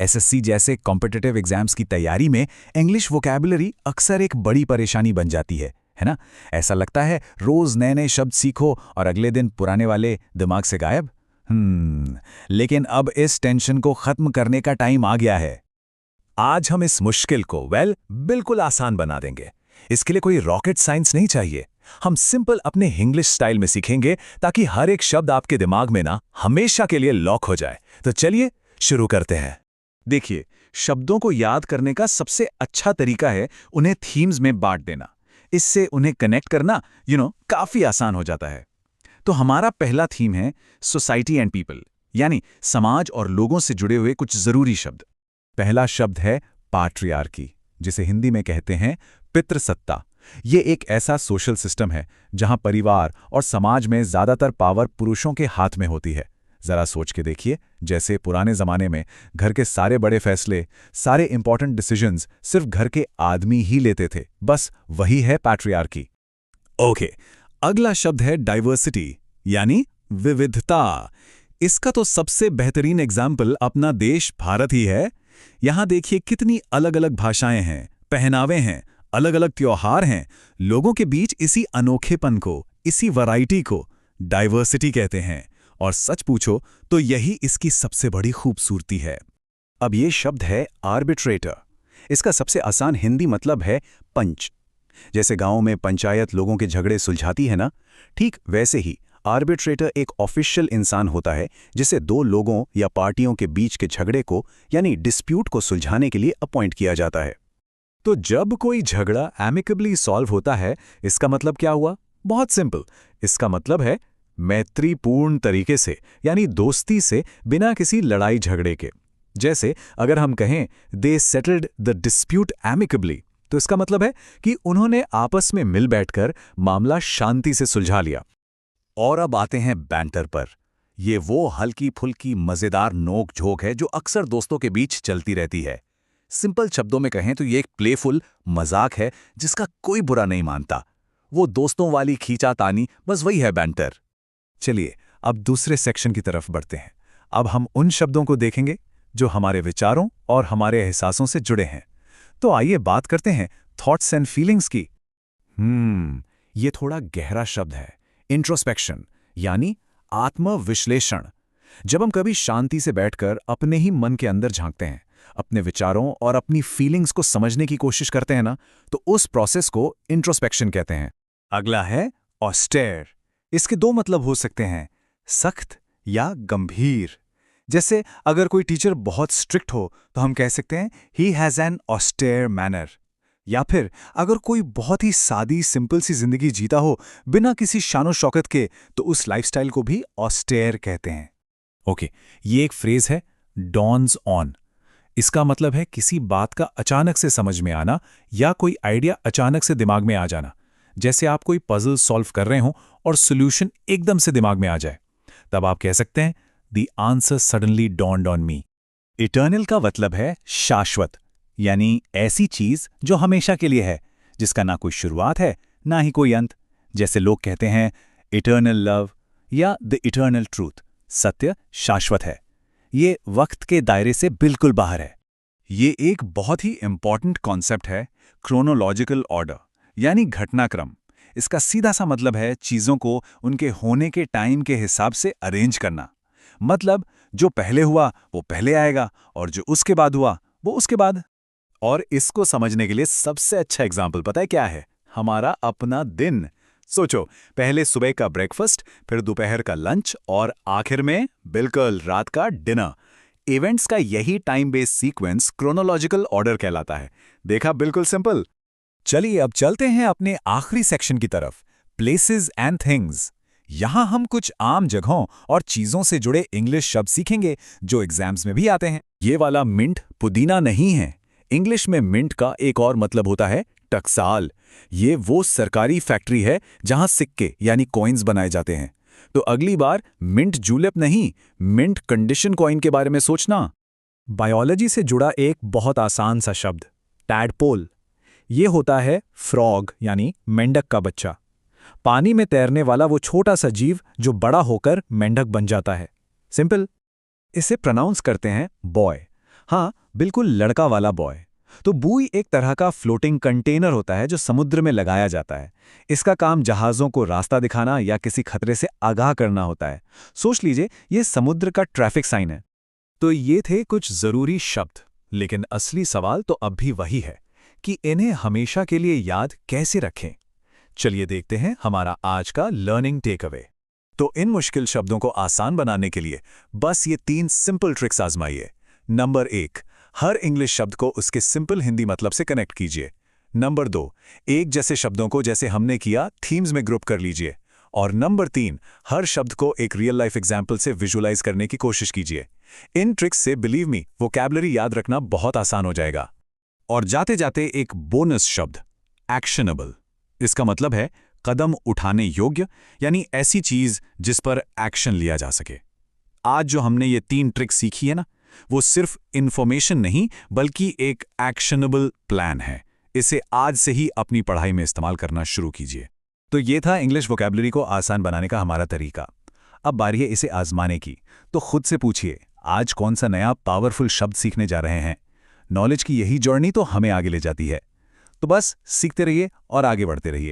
SSC जैसे competitive exams की तैयारी में इंग्लिश वोकैबुलरी अक्सर एक बड़ी परेशानी बन जाती है ना? ऐसा लगता है रोज नए नए शब्द सीखो और अगले दिन पुराने वाले दिमाग से गायब। लेकिन अब इस टेंशन को खत्म करने का टाइम आ गया है। आज हम इस मुश्किल को बिल्कुल आसान बना देंगे। इसके लिए कोई रॉकेट साइंस नहीं चाहिए। हम सिंपल अपने इंग्लिश स्टाइल में सीखेंगे ताकि हर एक शब्द आपके दिमाग में ना हमेशा के लिए लॉक हो जाए। तो चलिए शुरू करते हैं। देखिए, शब्दों को याद करने का सबसे अच्छा तरीका है उन्हें थीम्स में बांट देना। इससे उन्हें कनेक्ट करना काफी आसान हो जाता है। तो हमारा पहला थीम है सोसाइटी एंड पीपल, यानी समाज और लोगों से जुड़े हुए कुछ जरूरी शब्द। पहला शब्द है पैट्रियार्की, जिसे हिंदी में कहते हैं पितृसत्ता। ये एक ऐसा सोशल सिस्टम है जहां परिवार और समाज में ज्यादातर पावर पुरुषों के हाथ में होती है। जरा सोच के देखिए, जैसे पुराने जमाने में घर के सारे बड़े फैसले, सारे इंपॉर्टेंट डिसीजंस सिर्फ घर के आदमी ही लेते थे। बस वही है पैट्रियार्की। ओके, अगला शब्द है डाइवर्सिटी, यानी विविधता। इसका तो सबसे बेहतरीन एग्जाम्पल अपना देश भारत ही है। यहां देखिए कितनी अलग अलग भाषाएं हैं, पहनावे हैं, अलग अलग त्योहार हैं। लोगों के बीच इसी अनोखेपन को, इसी वैरायटी को डाइवर्सिटी कहते हैं। और सच पूछो तो यही इसकी सबसे बड़ी खूबसूरती है। अब ये शब्द है आर्बिट्रेटर। इसका सबसे आसान हिंदी मतलब है पंच। जैसे गांव में पंचायत लोगों के झगड़े सुलझाती है ना, ठीक वैसे ही आर्बिट्रेटर एक ऑफिशियल इंसान होता है जिसे दो लोगों या पार्टियों के बीच के झगड़े को यानी डिस्प्यूट को सुलझाने के लिए अपॉइंट किया जाता है। तो जब कोई झगड़ा एमिकेबली सॉल्व होता है, इसका मतलब क्या हुआ? बहुत सिंपल। इसका मतलब है मैत्रीपूर्ण तरीके से, यानी दोस्ती से, बिना किसी लड़ाई झगड़े के। जैसे अगर हम कहें they settled the dispute amicably, तो इसका मतलब है कि उन्होंने आपस में मिल बैठकर मामला शांति से सुलझा लिया। और अब आते हैं बैंटर पर। ये वो हल्की फुल्की मजेदार नोक झोंक है जो अक्सर दोस्तों के बीच चलती रहती है। सिंपल शब्दों में कहें तो ये एक प्लेफुल मजाक है जिसका कोई बुरा नहीं मानता। वो दोस्तों वाली खींचातानी, बस वही है बैंटर। चलिए अब दूसरे सेक्शन की तरफ बढ़ते हैं। अब हम उन शब्दों को देखेंगे जो हमारे विचारों और हमारे एहसासों से जुड़े हैं। तो आइए बात करते हैं थॉट्स एंड फीलिंग्स की। ये थोड़ा गहरा शब्द है। इंट्रोस्पेक्शन, यानी आत्मविश्लेषण। जब हम कभी शांति से बैठकर अपने ही मन के अंदर झांकते हैं, अपने विचारों और अपनी फीलिंग्स को समझने की कोशिश करते हैं ना, तो उस प्रोसेस को इंट्रोस्पेक्शन कहते हैं। अगला है ऑस्टेयर। इसके दो मतलब हो सकते हैं, सख्त या गंभीर। जैसे अगर कोई टीचर बहुत स्ट्रिक्ट हो तो हम कह सकते हैं ही हैज़ एन ऑस्टेयर मैनर। या फिर अगर कोई बहुत ही सादी सिंपल सी जिंदगी जीता हो बिना किसी शानो शौकत के, तो उस लाइफस्टाइल को भी ऑस्टेयर कहते हैं। ओके, ये एक फ्रेज है डॉन्स ऑन। इसका मतलब है किसी बात का अचानक से समझ में आना या कोई आइडिया अचानक से दिमाग में आ जाना। जैसे आप कोई पजल सॉल्व कर रहे हो और सॉल्यूशन एकदम से दिमाग में आ जाए, तब आप कह सकते हैं the answer suddenly dawned on me. Eternal का मतलब है शाश्वत, यानी ऐसी चीज जो हमेशा के लिए है, जिसका ना कोई शुरुआत है ना ही कोई अंत। जैसे लोग कहते हैं इटर्नल लव या द इटर्नल ट्रूथ, सत्य शाश्वत है। ये वक्त के दायरे से बिल्कुल बाहर है। ये एक बहुत ही इंपॉर्टेंट कॉन्सेप्ट है क्रोनोलॉजिकल ऑर्डर, यानी घटनाक्रम। इसका सीधा सा मतलब है चीजों को उनके होने के टाइम के हिसाब से अरेंज करना। मतलब जो पहले हुआ वो पहले आएगा और जो उसके बाद हुआ वो उसके बाद। और इसको समझने के लिए सबसे अच्छा एग्जाम्पल पता है क्या है? हमारा अपना दिन। सोचो, पहले सुबह का ब्रेकफास्ट, फिर दोपहर का लंच और आखिर में बिल्कुल रात का डिनर। इवेंट्स का यही time based sequence chronological order कहलाता है। देखा, बिल्कुल सिंपल। चलिए अब चलते हैं अपने आखिरी सेक्शन की तरफ, प्लेसेस एंड थिंग्स। यहां हम कुछ आम जगहों और चीजों से जुड़े इंग्लिश शब्द सीखेंगे जो एग्जाम्स में भी आते हैं। ये वाला मिंट पुदीना नहीं है। इंग्लिश में मिंट का एक और मतलब होता है टकसाल। ये वो सरकारी फैक्ट्री है जहां सिक्के यानी कॉइन्स बनाए जाते हैं। तो अगली बार मिंट जूलेप नहीं, मिंट कंडीशन कॉइन के बारे में सोचना। बायोलॉजी से जुड़ा एक बहुत आसान सा शब्द टैडपोल। ये होता है फ्रॉग यानी मेंढक का बच्चा। पानी में तैरने वाला वो छोटा सा जीव जो बड़ा होकर मेंढक बन जाता है। सिंपल। इसे प्रोनाउंस करते हैं बॉय। हाँ, बिल्कुल लड़का वाला बॉय। तो बुई एक तरह का फ्लोटिंग कंटेनर होता है जो समुद्र में लगाया जाता है। इसका काम जहाज़ों को रास्ता दिखाना या किसी खतरे से आगाह करना होता है। सोच लीजिए, ये समुद्र का ट्रैफिक साइन है। तो ये थे कुछ जरूरी शब्द, लेकिन असली सवाल तो अब भी वही है कि इन्हें हमेशा के लिए याद कैसे रखें। चलिए देखते हैं हमारा आज का लर्निंग टेक अवे। तो इन मुश्किल शब्दों को आसान बनाने के लिए बस ये 3 सिंपल ट्रिक्स आजमाइए। नंबर 1, हर इंग्लिश शब्द को उसके सिंपल हिंदी मतलब से कनेक्ट कीजिए। नंबर 2, एक जैसे शब्दों को जैसे हमने किया थीम्स में ग्रुप कर लीजिए। और नंबर 3, हर शब्द को एक रियल लाइफ एग्जाम्पल से विजुअलाइज करने की कोशिश कीजिए। इन ट्रिक्स से बिलीव मी, वोकैबुलरी याद रखना बहुत आसान हो जाएगा। और जाते जाते एक बोनस शब्द, एक्शनेबल। इसका मतलब है कदम उठाने योग्य, यानी ऐसी चीज जिस पर एक्शन लिया जा सके। आज जो हमने ये 3 ट्रिक्स सीखी है ना, वो सिर्फ इंफॉर्मेशन नहीं बल्कि एक एक्शनेबल प्लान है। इसे आज से ही अपनी पढ़ाई में इस्तेमाल करना शुरू कीजिए। तो ये था इंग्लिश वोकैबुलरी को आसान बनाने का हमारा तरीका। अब बारी है इसे आजमाने की। तो खुद से पूछिए, आज कौन सा नया पावरफुल शब्द सीखने जा रहे हैं। नॉलेज की यही जर्नी तो हमें आगे ले जाती है। तो बस सीखते रहिए और आगे बढ़ते रहिए।